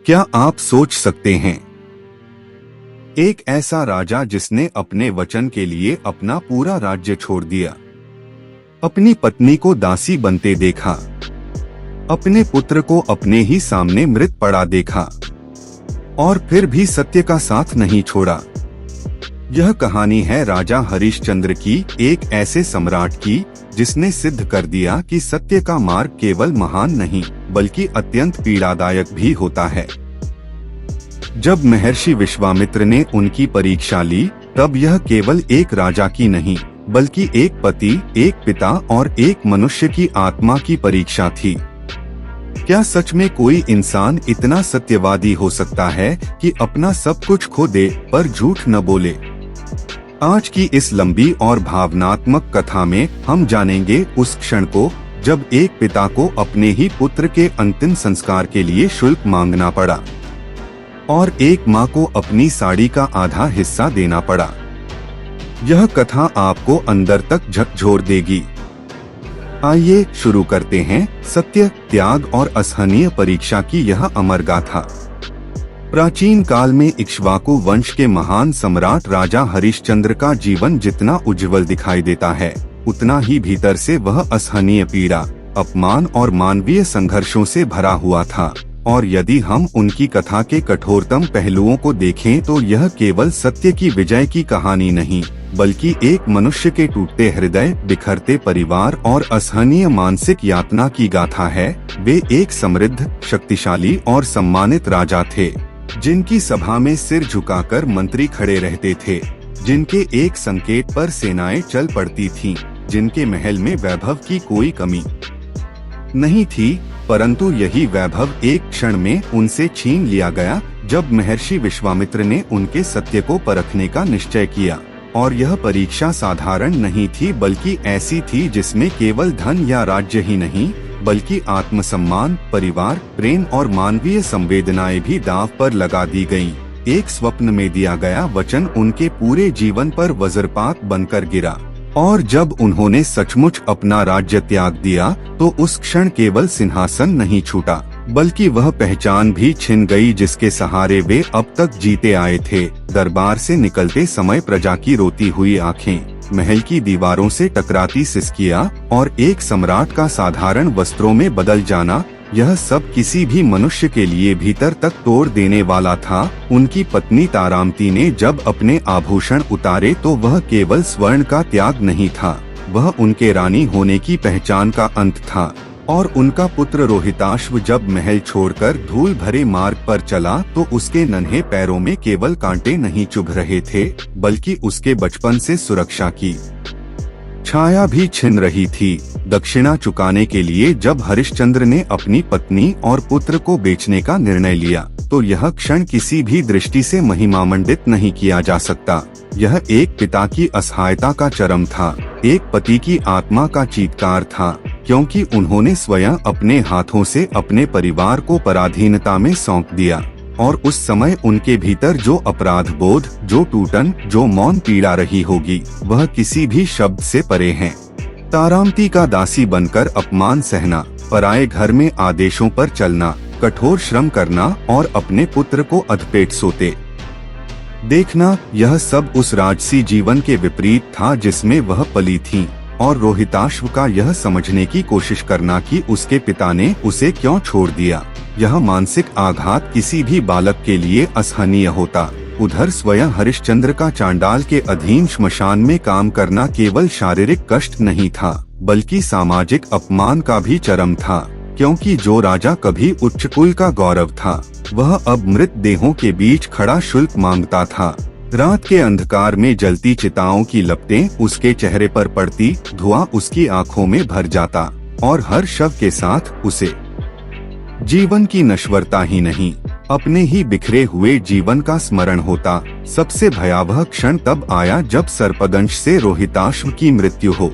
क्या आप सोच सकते हैं, एक ऐसा राजा जिसने अपने वचन के लिए अपना पूरा राज्य छोड़ दिया, अपनी पत्नी को दासी बनते देखा, अपने पुत्र को अपने ही सामने मृत पड़ा देखा और फिर भी सत्य का साथ नहीं छोड़ा। यह कहानी है राजा हरिश्चंद्र की, एक ऐसे सम्राट की जिसने सिद्ध कर दिया कि सत्य का मार्ग केवल महान नहीं बल्कि अत्यंत पीड़ादायक भी होता है। जब महर्षि विश्वामित्र ने उनकी परीक्षा ली, तब यह केवल एक राजा की नहीं बल्कि एक पति, एक पिता और एक मनुष्य की आत्मा की परीक्षा थी। क्या सच में कोई इंसान इतना सत्यवादी हो सकता है कि अपना सब कुछ खो दे पर झूठ न बोले? आज की इस लंबी और भावनात्मक कथा में हम जानेंगे उस क्षण को जब एक पिता को अपने ही पुत्र के अंतिम संस्कार के लिए शुल्क मांगना पड़ा और एक माँ को अपनी साड़ी का आधा हिस्सा देना पड़ा। यह कथा आपको अंदर तक झकझोर देगी। आइए शुरू करते हैं सत्य, त्याग और असहनीय परीक्षा की यह अमर गाथा। प्राचीन काल में इक्ष्वाकु वंश के महान सम्राट राजा हरिश्चंद्र का जीवन जितना उज्जवल दिखाई देता है, उतना ही भीतर से वह असहनीय पीड़ा, अपमान और मानवीय संघर्षों से भरा हुआ था। और यदि हम उनकी कथा के कठोरतम पहलुओं को देखें तो यह केवल सत्य की विजय की कहानी नहीं बल्कि एक मनुष्य के टूटते हृदय, बिखरते परिवार और असहनीय मानसिक यातना की गाथा है। वे एक समृद्ध, शक्तिशाली और सम्मानित राजा थे, जिनकी सभा में सिर झुकाकर मंत्री खड़े रहते थे, जिनके एक संकेत पर सेनाएं चल पड़ती थीं, जिनके महल में वैभव की कोई कमी नहीं थी। परंतु यही वैभव एक क्षण में उनसे छीन लिया गया जब महर्षि विश्वामित्र ने उनके सत्य को परखने का निश्चय किया। और यह परीक्षा साधारण नहीं थी बल्कि ऐसी थी जिसमें केवल धन या राज्य ही नहीं बल्कि आत्मसम्मान, परिवार, प्रेम और मानवीय संवेदनाएं भी दांव पर लगा दी गईं। एक स्वप्न में दिया गया वचन उनके पूरे जीवन पर वज्रपात बनकर गिरा और जब उन्होंने सचमुच अपना राज्य त्याग दिया तो उस क्षण केवल सिंहासन नहीं छूटा बल्कि वह पहचान भी छिन गई जिसके सहारे वे अब तक जीते आए थे। दरबार से निकलते समय प्रजा की रोती हुई आंखें, महल की दीवारों से टकराती सिसकियां और एक सम्राट का साधारण वस्त्रों में बदल जाना, यह सब किसी भी मनुष्य के लिए भीतर तक तोड़ देने वाला था। उनकी पत्नी तारामती ने जब अपने आभूषण उतारे तो वह केवल स्वर्ण का त्याग नहीं था, वह उनके रानी होने की पहचान का अंत था। और उनका पुत्र रोहिताश्व जब महल छोड़कर धूल भरे मार्ग पर चला तो उसके नन्हे पैरों में केवल कांटे नहीं चुभ रहे थे बल्कि उसके बचपन से सुरक्षा की छाया भी छिन रही थी। दक्षिणा चुकाने के लिए जब हरिश्चंद्र ने अपनी पत्नी और पुत्र को बेचने का निर्णय लिया तो यह क्षण किसी भी दृष्टि से महिमामंडित नहीं किया जा सकता। यह एक पिता की असहायता का चरम था, एक पति की आत्मा का चीत्कार था, क्योंकि उन्होंने स्वयं अपने हाथों से अपने परिवार को पराधीनता में सौंप दिया। और उस समय उनके भीतर जो अपराध बोध, जो टूटन, जो मौन पीड़ा रही होगी, वह किसी भी शब्द से परे है। तारामती का दासी बनकर अपमान सहना, पराये घर में आदेशों पर चलना, कठोर श्रम करना और अपने पुत्र को अधपेट सोते देखना, यह सब उस राजसी जीवन के विपरीत था जिसमें वह पली थी। और रोहिताश्व का यह समझने की कोशिश करना कि उसके पिता ने उसे क्यों छोड़ दिया, यह मानसिक आघात किसी भी बालक के लिए असहनीय होता। उधर स्वयं हरिश्चंद्र का चांडाल के अधीन श्मशान में काम करना केवल शारीरिक कष्ट नहीं था बल्कि सामाजिक अपमान का भी चरम था, क्योंकि जो राजा कभी उच्च कुल का गौरव था वह अब मृत देहों के बीच खड़ा शुल्क मांगता था। रात के अंधकार में जलती चिताओं की लपटें उसके चेहरे पर पड़ती, धुआं उसकी आंखों में भर जाता और हर शव के साथ उसे जीवन की नश्वरता ही नहीं अपने ही बिखरे हुए जीवन का स्मरण होता। सबसे भयावह क्षण तब आया जब सर्पदंश से रोहिताश्व की मृत्यु हो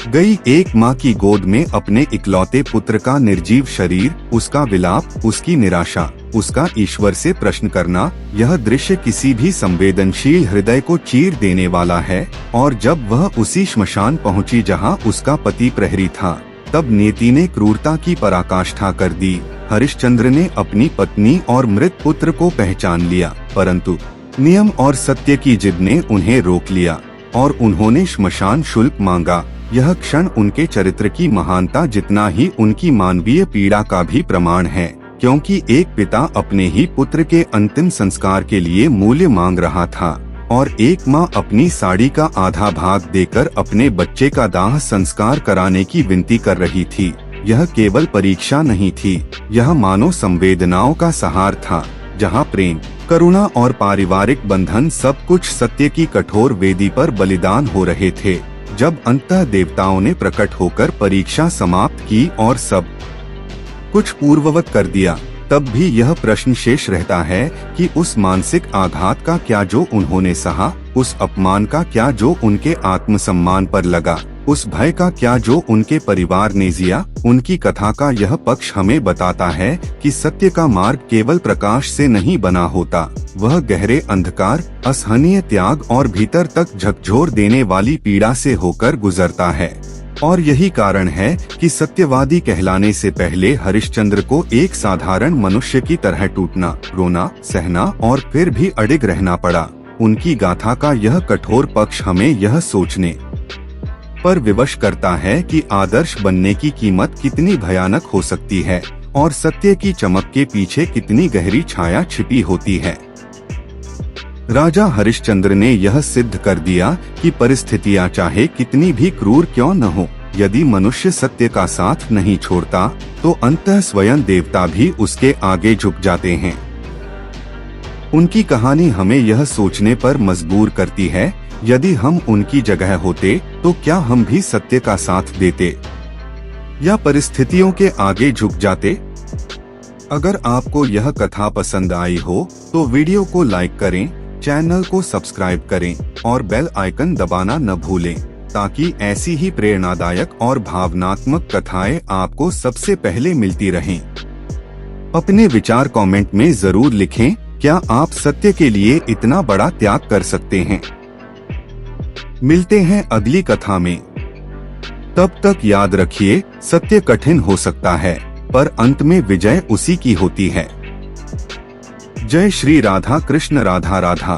गई। एक माँ की गोद में अपने इकलौते पुत्र का निर्जीव शरीर, उसका विलाप, उसकी निराशा, उसका ईश्वर से प्रश्न करना, यह दृश्य किसी भी संवेदनशील हृदय को चीर देने वाला है। और जब वह उसी श्मशान पहुंची जहां उसका पति प्रहरी था, तब नियति ने क्रूरता की पराकाष्ठा कर दी। हरिश्चंद्र ने अपनी पत्नी और मृत पुत्र को पहचान लिया, परंतु नियम और सत्य की जिद ने उन्हें रोक लिया और उन्होंने श्मशान शुल्क मांगा। यह क्षण उनके चरित्र की महानता जितना ही उनकी मानवीय पीड़ा का भी प्रमाण है, क्योंकि एक पिता अपने ही पुत्र के अंतिम संस्कार के लिए मूल्य मांग रहा था और एक माँ अपनी साड़ी का आधा भाग देकर अपने बच्चे का दाह संस्कार कराने की विनती कर रही थी। यह केवल परीक्षा नहीं थी, यह मानव संवेदनाओं का सहार था, जहाँ प्रेम, करुणा और पारिवारिक बंधन सब कुछ सत्य की कठोर वेदी पर बलिदान हो रहे थे। जब अंततः देवताओं ने प्रकट होकर परीक्षा समाप्त की और सब कुछ पूर्ववत कर दिया, तब भी यह प्रश्न शेष रहता है कि उस मानसिक आघात का क्या जो उन्होंने सहा, उस अपमान का क्या जो उनके आत्मसम्मान पर लगा, उस भय का क्या जो उनके परिवार ने जिया। उनकी कथा का यह पक्ष हमें बताता है कि सत्य का मार्ग केवल प्रकाश से नहीं बना होता, वह गहरे अंधकार, असहनीय त्याग और भीतर तक झकझोर देने वाली पीड़ा से होकर गुजरता है। और यही कारण है कि सत्यवादी कहलाने से पहले हरिश्चंद्र को एक साधारण मनुष्य की तरह टूटना, रोना, सहना और फिर भी अडिग रहना पड़ा। उनकी गाथा का यह कठोर पक्ष हमें यह सोचने पर विवश करता है कि आदर्श बनने की कीमत कितनी भयानक हो सकती है और सत्य की चमक के पीछे कितनी गहरी छाया छिपी होती है। राजा हरिश्चंद्र ने यह सिद्ध कर दिया कि परिस्थितियां चाहे कितनी भी क्रूर क्यों न हो, यदि मनुष्य सत्य का साथ नहीं छोड़ता तो अंततः स्वयं देवता भी उसके आगे झुक जाते हैं। उनकी कहानी हमें यह सोचने पर मजबूर करती है, यदि हम उनकी जगह होते तो क्या हम भी सत्य का साथ देते या परिस्थितियों के आगे झुक जाते? अगर आपको यह कथा पसंद आई हो तो वीडियो को लाइक करें, चैनल को सब्सक्राइब करें और बेल आइकन दबाना न भूलें, ताकि ऐसी ही प्रेरणादायक और भावनात्मक कथाएं आपको सबसे पहले मिलती रहें। अपने विचार कमेंट में जरूर लिखें, क्या आप सत्य के लिए इतना बड़ा त्याग कर सकते हैं? मिलते हैं अगली कथा में। तब तक याद रखिए, सत्य कठिन हो सकता है पर अंत में विजय उसी की होती है। जय श्री राधा कृष्ण। राधा राधा।